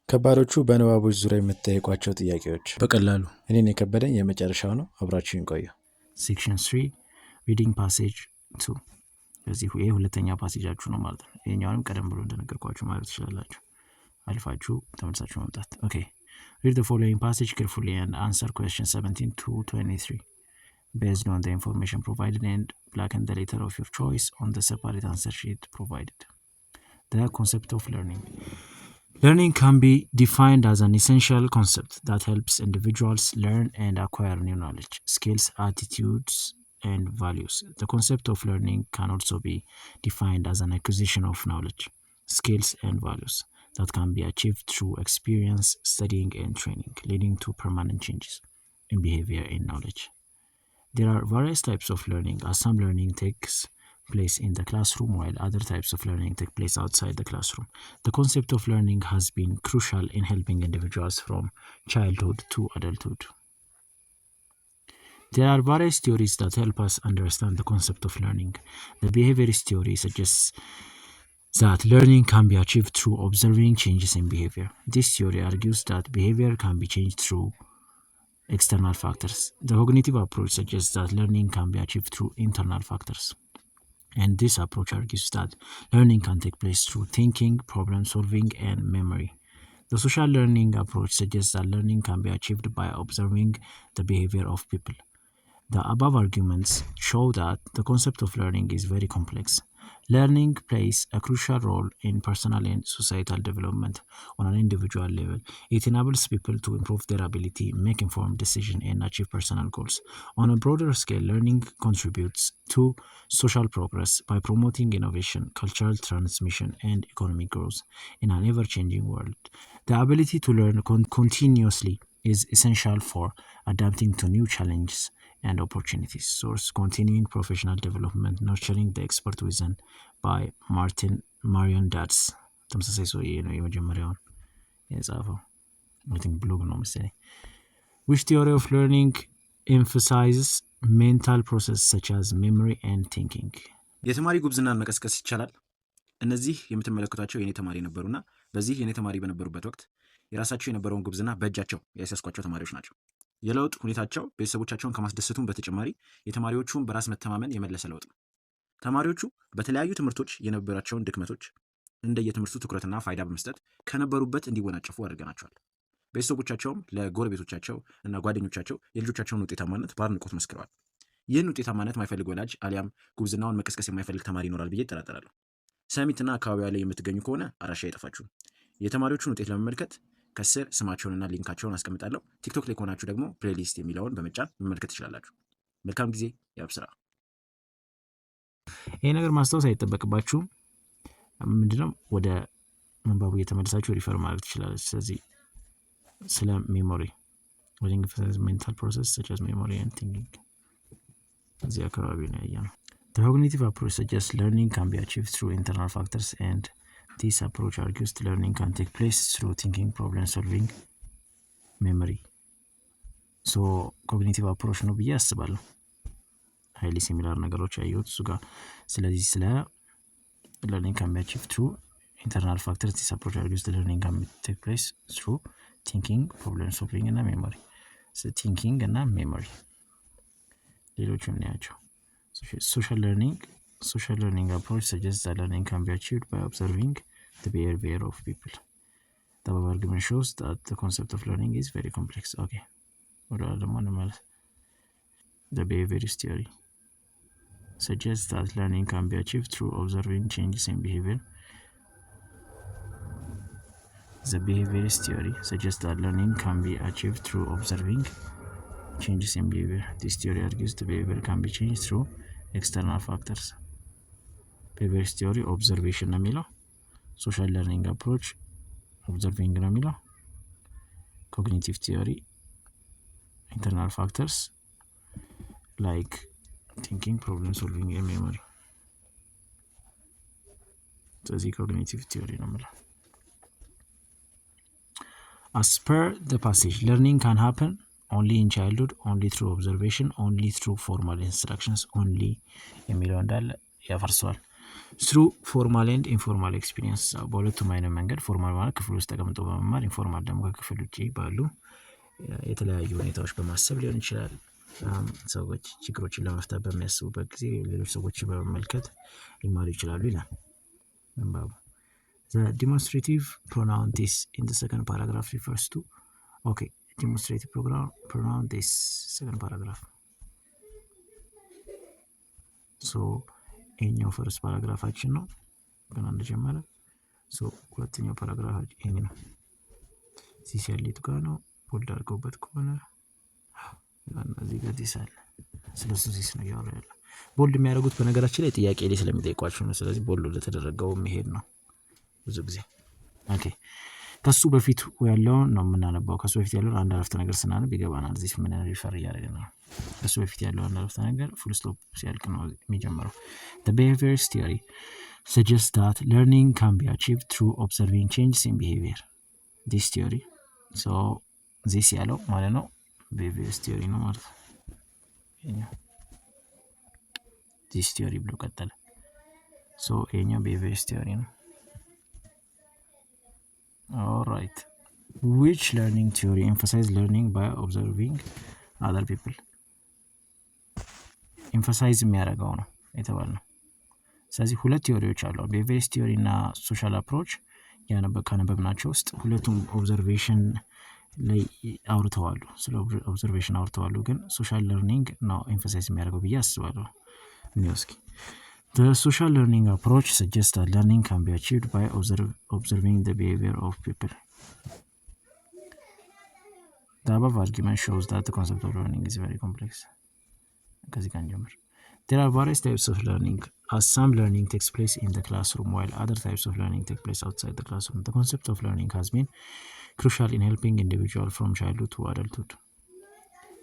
ከባዶቹ በንባቦች ዙሪያ የምትጠይቋቸው ጥያቄዎች በቀላሉ እኔን የከበደኝ የመጨረሻው ነው። አብራችሁን ቆዩ። ሴክሽን 3 ሪዲንግ ፓሴጅ 2 በዚህ ይሄ ሁለተኛ ፓሴጃችሁ ነው ማለት ነው። ይሄኛውንም ቀደም ብሎ እንደነገርኳችሁ ማለት ትችላላችሁ። አልፋችሁ ተመልሳችሁ መምጣት። ኦኬ read the following passage carefully and answer question 17 to 23 based on the information provided and blacken the letter of your choice on the separate answer sheet provided. The concept of learning. Learning can be defined as an essential concept that helps individuals learn and acquire new knowledge, skills, attitudes, and values. The concept of learning can also be defined as an acquisition of knowledge, skills, and values that can be achieved through experience, studying, and training, leading to permanent changes in behavior and knowledge. There are various types of learning, as some learning takes place in the classroom while other types of learning take place outside the classroom. The concept of learning has been crucial in helping individuals from childhood to adulthood. There are various theories that help us understand the concept of learning. The behaviorist theory suggests that learning can be achieved through observing changes in behavior. This theory argues that behavior can be changed through external factors. The cognitive approach suggests that learning can be achieved through internal factors. And this approach argues that learning can take place through thinking, problem solving, and memory. The social learning approach suggests that learning can be achieved by observing the behavior of people. The above arguments show that the concept of learning is very complex. Learning plays a crucial role in personal and societal development on an individual level. It enables people to improve their ability, make informed decisions, and achieve personal goals. On a broader scale, learning contributes to social progress by promoting innovation, cultural transmission, and economic growth in an ever-changing world. The ability to learn continuously is essential for adapting to new challenges and opportunities. Source: Continuing Professional Development, Nurturing the Expert Within by Marion Datz. ተመሳሳይ ሰውዬ ነው የመጀመሪያውን የጻፈው። አይ ቲንክ ብሎግ ነው መሰለኝ። Which theory of learning emphasizes mental process such as memory and thinking? የተማሪ ጉብዝናን መቀስቀስ ይቻላል። እነዚህ የምትመለከቷቸው የኔ ተማሪ ነበሩና በዚህ የኔ ተማሪ በነበሩበት ወቅት የራሳቸው የነበረውን ጉብዝና በእጃቸው ያስያዝኳቸው ተማሪዎች ናቸው። የለውጥ ሁኔታቸው ቤተሰቦቻቸውን ከማስደሰቱም በተጨማሪ የተማሪዎቹን በራስ መተማመን የመለሰ ለውጥ ነው። ተማሪዎቹ በተለያዩ ትምህርቶች የነበራቸውን ድክመቶች እንደየትምህርቱ ትኩረትና ፋይዳ በመስጠት ከነበሩበት እንዲወናጨፉ አድርገናቸዋል። ቤተሰቦቻቸውም ለጎረቤቶቻቸው እና ጓደኞቻቸው የልጆቻቸውን ውጤታማነት በአድናቆት መስክረዋል። ይህን ውጤታማነት የማይፈልግ ወላጅ አሊያም ጉብዝናውን መቀስቀስ የማይፈልግ ተማሪ ይኖራል ብዬ እጠራጠራለሁ። ሰሚትና አካባቢዋ ላይ የምትገኙ ከሆነ አድራሻ አይጠፋችሁም። የተማሪዎቹን ውጤት ለመመልከት ከስር ስማቸውንና ሊንካቸውን አስቀምጣለሁ። ቲክቶክ ላይ ከሆናችሁ ደግሞ ፕሌሊስት የሚለውን በመጫን መመልከት ትችላላችሁ። መልካም ጊዜ። ያብስራ። ይሄ ነገር ማስታወስ አይጠበቅባችሁም። ምንድነው ወደ መንባቡ እየተመለሳችሁ ሪፈር ማለት ትችላለች። ስለዚህ ስለ ሜሞሪ ወዲንግ ሜንታል ፕሮሰስ such as memory and thinking እዚህ አካባቢ ነው ያየነው። The cognitive approach suggests learning can be achieved through internal factors, and this approach argues that learning can take place through thinking, problem solving, memory. So cognitive approach ነው ብዬ አስባለሁ። ሃይሊ ሲሚላር ነገሮች አየሁት እሱ ጋር። ስለዚህ ስለ learning can be achieved through internal factors, this approach argues that learning can take place through thinking, problem solving እና memory. So thinking እና memory ሌሎቹን እናያቸው። Social learning approach suggests that learning can be achieved by observing the behavior of people. The above argument shows that the concept of learning is very complex. Okay. The behaviorist theory suggests that learning can be achieved through observing changes in behavior. The behaviorist theory suggests that learning can be achieved through observing changes in behavior. This theory argues the behavior can be changed through external factors. Behaviorist theory observation ነው የሚለው። Social learning approach observing ነው የሚለው። Cognitive theory internal factors like thinking, problem solving and memory. ስለዚህ cognitive theory ነው የሚለው። As per the passage, learning can happen only in childhood, only through observation, only through formal instructions, only የሚለው እንዳለ ያፈርሰዋል። ትሩ ፎርማል ኤንድ ኢንፎርማል ኤክስፒሪየንስ። በሁለቱም አይነት መንገድ ፎርማል ማለት ክፍል ውስጥ ተቀምጦ በመማር፣ ኢንፎርማል ደግሞ ከክፍል ውጭ ባሉ የተለያዩ ሁኔታዎች በማሰብ ሊሆን ይችላል። ሰዎች ችግሮችን ለመፍታት በሚያስቡበት ጊዜ ሌሎች ሰዎችን በመመልከት ሊማሩ ይችላሉ ይላል ምንባቡ። The demonstrative pronoun this in the second paragraph refers to demonstrative pronoun this second paragraph. So ይሄኛው ፈርስት ፓራግራፋችን ነው ገና እንደጀመረ። ሁለተኛው ፓራግራፍ ይሄ ነው። ዚስ ያለቱ ጋር ነው ቦልድ አድርገውበት ከሆነ እዚህ ጋር ዚስ አለ። ስለሱ ዚስ ነው ያወራ ያለው። ቦልድ የሚያደርጉት በነገራችን ላይ ጥያቄ ላይ ስለሚጠይቋችሁ ነው። ስለዚህ ቦልድ ለተደረገው መሄድ ነው ብዙ ጊዜ። ከሱ በፊት ያለውን ነው የምናነባው። ከሱ በፊት ያለውን አንድ አረፍተ ነገር ስናነብ ይገባናል እዚህ ምን ሪፈር እያደረግን ነው። ከሱ በፊት ያለው አንድ አረፍተ ነገር ፉል ስቶፕ ሲያልቅ ነው የሚጀምረው። The behaviorist theory suggests that learning can be achieved through observing changes in behavior. This theory this ያለው ማለት ነው behaviorist theory ነው ማለት ነው። this theory ብሎ ቀጠለ። ይሄኛው behaviorist theory ነው። Alright. Which learning theory emphasizes learning by observing other people? Emphasize የሚያደርገው ነው የተባለው። ስለዚህ ሁለት ቲዮሪዎች አሉ። behaviorist theory እና social approach ካነበብናቸው ውስጥ ሁለቱም ኦብዘርቬሽን ላይ አውርተዋሉ። ስለ ኦብዘርቬሽን አውርተዋሉ፣ ግን ሶሻል ለርኒንግ ነው ኤምፋሳይዝ የሚያደርገው ብዬ አስባለሁ። እስኪ The social learning approach suggests that learning can be achieved by observing the behavior of people. The above argument shows that the concept of learning is very complex. There are various types of learning, as some learning takes place in the classroom while other types of learning take place outside the classroom. The concept of learning has been crucial in helping individuals from childhood to adulthood.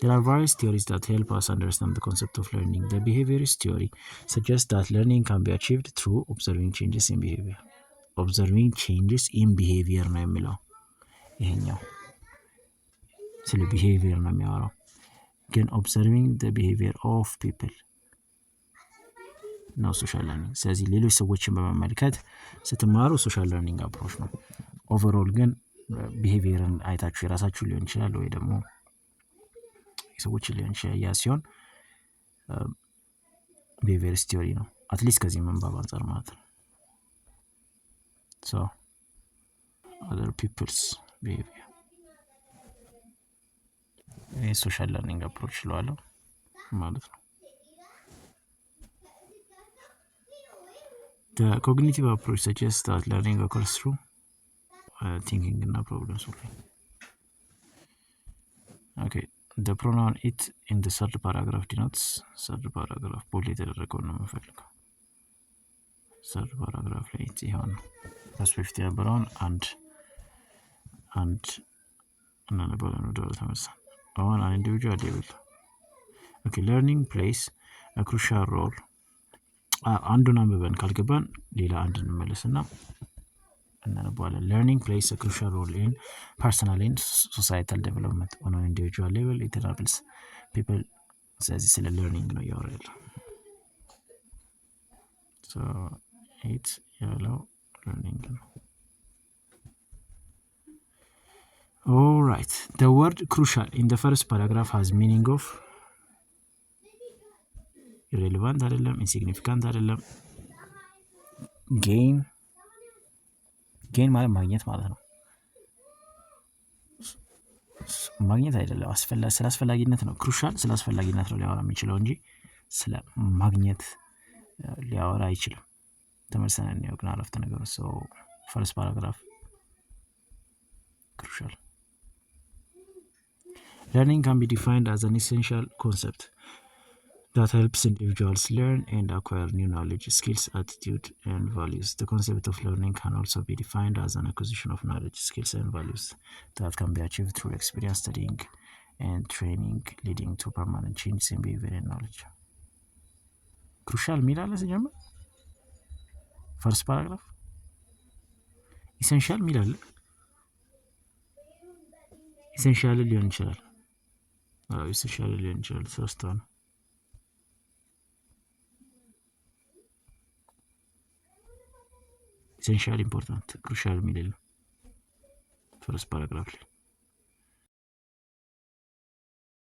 There are various theories that help us understand the concept of learning. The behaviorist theory suggests that learning can be achieved through observing changes in behavior. Observing changes in behavior ነው የሚለው ይሄኛው ስለ behavior ነው የሚያወራው፣ ግን observing the behavior of people ነው social learning። ስለዚህ ሌሎች ሰዎችን በመመልከት ስትማሩ social learning approach ነው። ኦቨርኦል ግን behaviorን አይታችሁ የራሳችሁ ሊሆን ይችላል ወይ ደግሞ ሰዎች ሊሆን ይችላል ያ ሲሆን behaviorist theory ነው አትሊስት ከዚህ መንባብ አንፃር ማለት ነው። other people's behavior social learning approach ስለዋለው ማለት ነው። The cognitive approach suggests that learning occurs through thinking and problem solving. The pronoun it in the third paragraph denotes third paragraph ቦሌ የተደረገው ነው የምፈልገው። third paragraph ላይ it ይሆን ከሱ በፊት የነበረውን አንድ እናነበዋለን ወደ ተመሳሳይ አሁን an individual level. Learning plays a crucial role. አንዱን አንብበን ካልገባን ሌላ አንድ እንመለስና እናነበዋለን። Learning plays a crucial role in personal and societal development. On an individual level it enables people. ስለዚህ ስለ learning ነው ያወራል። it ያለው learning ነው። Alright, the word crucial in the first paragraph has meaning of irrelevant አይደለም፣ insignificant አይደለም፣ gain ማለት ማግኘት ማለት ነው። ማግኘት አይደለም፣ ስለ አስፈላጊነት ነው። crucial ስለ አስፈላጊነት ነው ሊያወራ የሚችለው እንጂ ስለ ማግኘት ሊያወራ አይችልም። ተመልሰን ነው ግን አረፍተ ነገር first paragraph crucial. Learning can be defined as an essential concept that helps individuals learn and acquire new knowledge, skills, attitude, and values. The concept of learning can also be defined as an acquisition of knowledge, skills, and values that can be achieved through experience, studying, and training, leading to permanent changes in behavior and knowledge. Crucial ሚላለ ሲጀምር first paragraph essential ሚላለ essential ሊሆን ይችላል። essential ሊሆን ይችላል ሶስት ነው። ኢሴንሻል፣ ኢምፖርታንት፣ ክሩሻል የሚል ፈርስት ፓራግራፍ ላይ